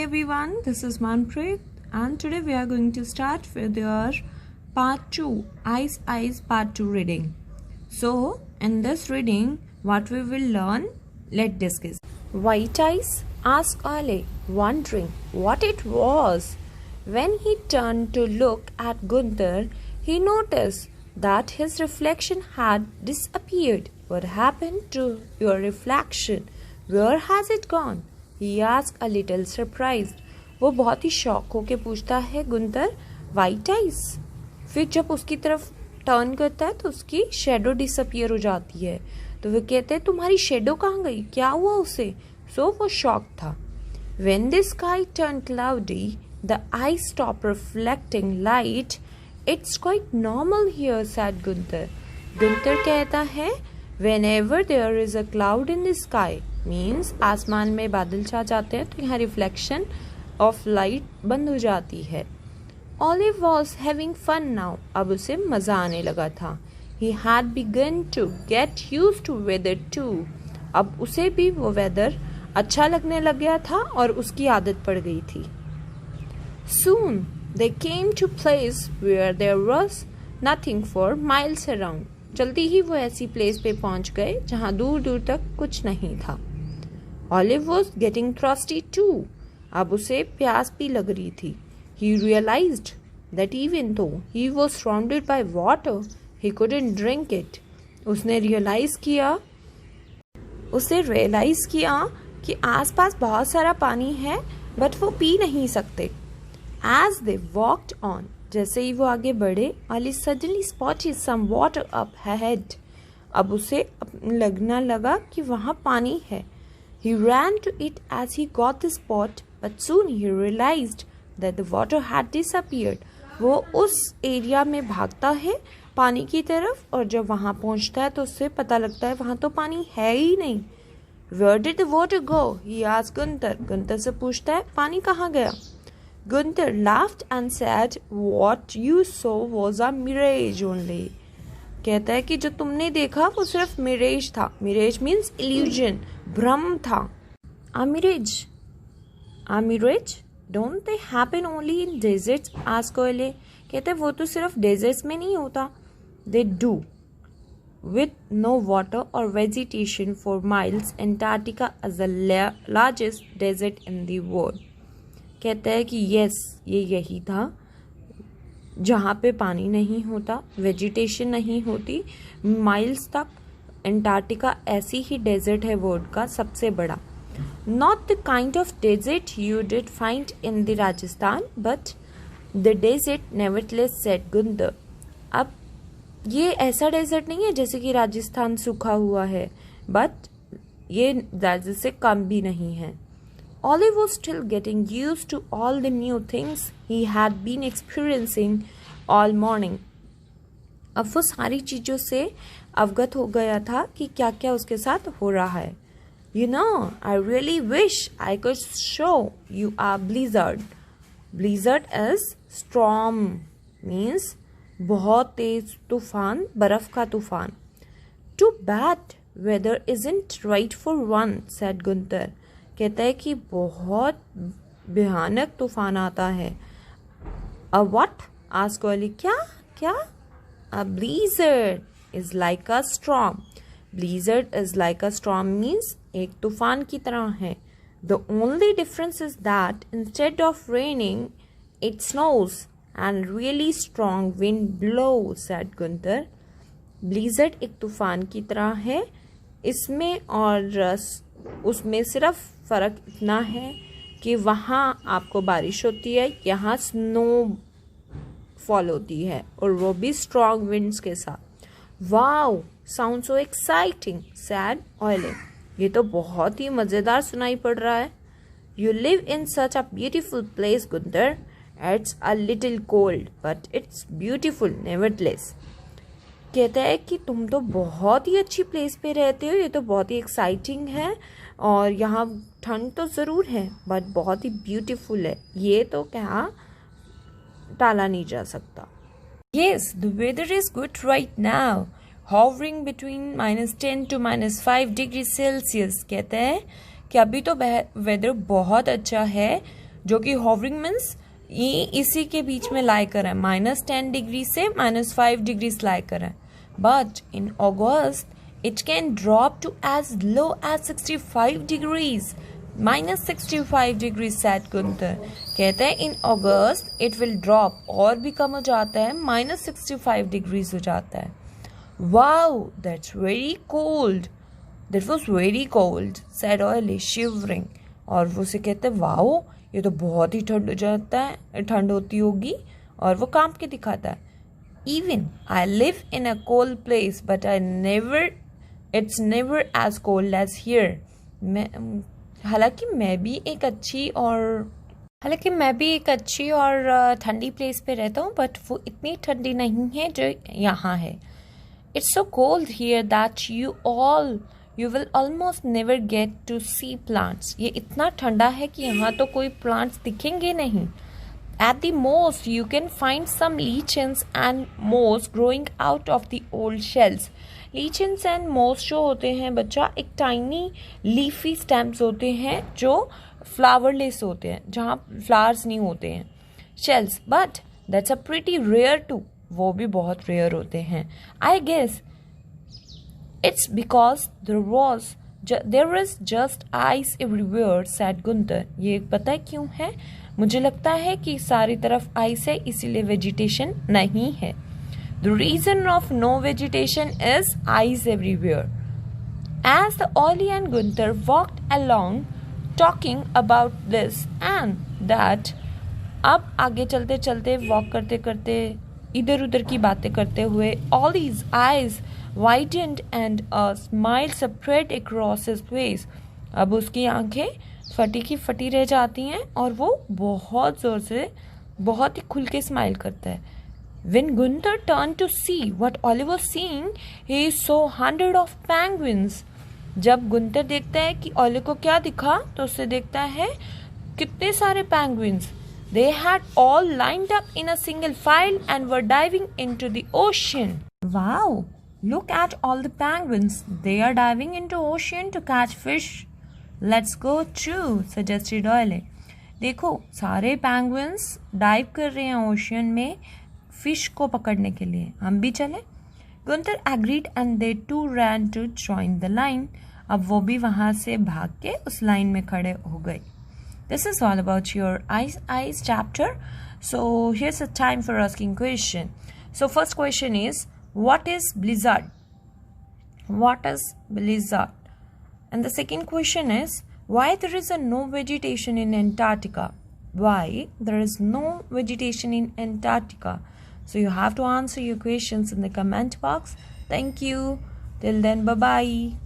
everyone, this is Manpreet and today we are going to start with your part 2, Ice Ice part 2 reading. So, in this reading, what we will learn, let's discuss. White Ice asked Ole, wondering what it was. When he turned to look at Gunther, he noticed that his reflection had disappeared. What happened to your reflection? Where has it gone? He asked a little surprised. वो बहुत ही shock होके पूछता है गुंतर white ice. फिर जब उसकी तरफ turn करता है तो उसकी शेडो डिसअपियर हो जाती है। तो वो कहते हैं तुम्हारी शेडो कहाँ गई, क्या हुआ उसे? सो वो शॉक था। When the sky turned cloudy, the ice stopped reflecting light. It's quite normal here, said Gunther. Gunther कहता है whenever there is a cloud in the sky means आसमान में बादल छा जाते हैं तो यहाँ रिफ्लेक्शन ऑफ लाइट बंद हो जाती है। Olive was having fun now. अब उसे मजा आने लगा था। He had begun to get used to weather too. अब उसे भी वो वेदर अच्छा लगने लग गया था और उसकी आदत पड़ गई थी। Soon they came to place where there was nothing for miles around. जल्दी ही वो ऐसी प्लेस पे पहुंच गए जहां दूर दूर तक कुछ नहीं था। Olive was getting thirsty too. अब उसे प्यास भी लग रही थी। He realized that even though he was surrounded by water, he couldn't drink it. उसे रियलाइज किया कि आसपास बहुत सारा पानी है बट वो पी नहीं सकते। As they walked on, जैसे ही वो आगे बढ़े, Olive suddenly spotted some water up ahead. अब उसे लगना लगा कि वहाँ पानी है। He ran to it as he got the spot, but soon he realized that the water had disappeared. वो उस एरिया में भागता है पानी की तरफ और जब वहाँ पहुँचता है तो उससे पता लगता है वहाँ तो पानी है ही नहीं। Where did the water go? He asked Gunther. गुंतर से पूछता है पानी कहाँ गया? Gunther laughed and said, "What you saw was a mirage only." कहता है कि जो तुमने देखा वो सिर्फ मिरेज था। मिरेज मीन्स इल्यूजन, भ्रम था। A mirage? Don't they happen only in deserts? asked Ole. कहते हैं वो तो सिर्फ डेजर्ट्स में नहीं होता। They do. With no water or vegetation for miles, Antarctica is the largest desert in the world. कहता है कि यस ये यही था जहाँ पे पानी नहीं होता, वेजिटेशन नहीं होती, माइल्स तक अंटार्कटिका ऐसी ही डेजर्ट है वर्ल्ड का सबसे बड़ा। Not the kind of desert you did find in the Rajasthan but the desert nevertheless said Gunter. अब ये ऐसा डेजर्ट नहीं है जैसे कि राजस्थान सूखा हुआ है बट ये राजस्थान से कम भी नहीं है। Olive was still getting used to all the new things he had been experiencing all morning. अब वो सारी चीज़ों से अवगत हो गया था कि क्या क्या उसके साथ हो रहा है। You know, I really wish I could show you a blizzard. Blizzard is storm, means बहुत तेज तूफान, बर्फ का तूफान। Too bad weather isn't right for one, said Gunther. कहता है कि बहुत भयानक तूफान आता है। A what? asked Ole. क्या? A blizzard is like a storm. Blizzard is like a storm means एक तूफान की तरह है। The only difference is that instead of raining, it snows and really strong wind blows, said Gunther. Blizzard एक तूफान की तरह है, इसमें और उसमें सिर्फ फ़र्क इतना है कि वहाँ आपको बारिश होती है, यहाँ स्नो फॉल होती है और वो भी स्ट्रॉन्ग विंड्स के साथ। Wow, sound so exciting, said Oile. ये तो बहुत ही मज़ेदार सुनाई पड़ रहा है। You live in such a beautiful place Gunter. It's a little cold but it's beautiful nevertheless. कहता है कि तुम तो बहुत ही अच्छी प्लेस पे रहते हो, ये तो बहुत ही एक्साइटिंग है और यहाँ ठंड तो ज़रूर है बट बहुत ही ब्यूटीफुल है, ये तो क्या टाला नहीं जा सकता। Yes, the weather is good right now, hovering between -10 to -5 degrees Celsius। कहते हैं कि अभी तो वेदर बहुत अच्छा है, जो कि hovering मीन्स ये इसी के बीच में लाई कर है, -10 डिग्री से -5 डिग्री लाई कर है. But in August it can drop to as low as 65 degrees, -65 degree said Gunter. कहते हैं in August it will drop, और भी कम हो जाता है, -65 डिग्रीज हो जाता है. Wow, that's very cold. That was very cold, said oily shivering. और वो से कहते हैं वाओ, ये तो बहुत ही ठंड हो जाता है, ठंड होती होगी. और वो कांप के दिखाता है. Even I live in a cold place but it's never as cold as here. हालांकि मैं भी एक अच्छी और ठंडी प्लेस पे रहता हूँ, बट वो इतनी ठंडी नहीं है जो यहाँ है. It's so cold here that you will almost never get to see plants. ये इतना ठंडा है कि यहाँ तो कोई plants दिखेंगे नहीं. At the most, you can find some lichens and moss growing out of the old shells. Lichens and moss जो होते हैं बच्चा, एक tiny leafy stems होते हैं जो flowerless होते हैं, जहाँ flowers नहीं होते हैं. Shells, but that's a pretty rare too. वो भी बहुत rare होते हैं. I guess it's because there is just ice everywhere, said Gunther. ये पता है क्यों है? मुझे लगता है कि सारी तरफ आइस है, इसीलिए वेजिटेशन नहीं है. The reason of no vegetation is ice everywhere. As the Ollie and Gunther walked along talking about this and that, अब आगे चलते चलते वॉक करते करते इधर उधर की बातें करते हुए, Ollie's eyes widened and a smile spread across his face. अब उसकी आंखें फटी की फटी रह जाती हैं और वो बहुत ज़ोर से, बहुत ही खुल के स्माइल करता है. When Gunther turned to see what Ollie was seeing, he saw hundreds of penguins. जब गुंतर देखता है कि ओली को क्या दिखा, तो उससे देखता है कितने सारे penguins. They had all lined up in a single file and were diving into the ocean. Wow! Look at all the penguins. They are diving into ocean to catch fish. Let's go too, suggested Oyle. देखो, सारे penguins dive कर रहे हैं ocean में fish को पकड़ने के लिए. हम भी चले? Gunther agreed and they too ran to join the line. अब वो भी वहाँ से भाग के उस लाइन में खड़े हो गए. This is all about your ice chapter. So here's a time for asking question. So first question is, what is blizzard? What is blizzard? And the second question is, why there is no vegetation in Antarctica? Why there is no vegetation in Antarctica? So you have to answer your questions in the comment box. Thank you. Till then, bye-bye.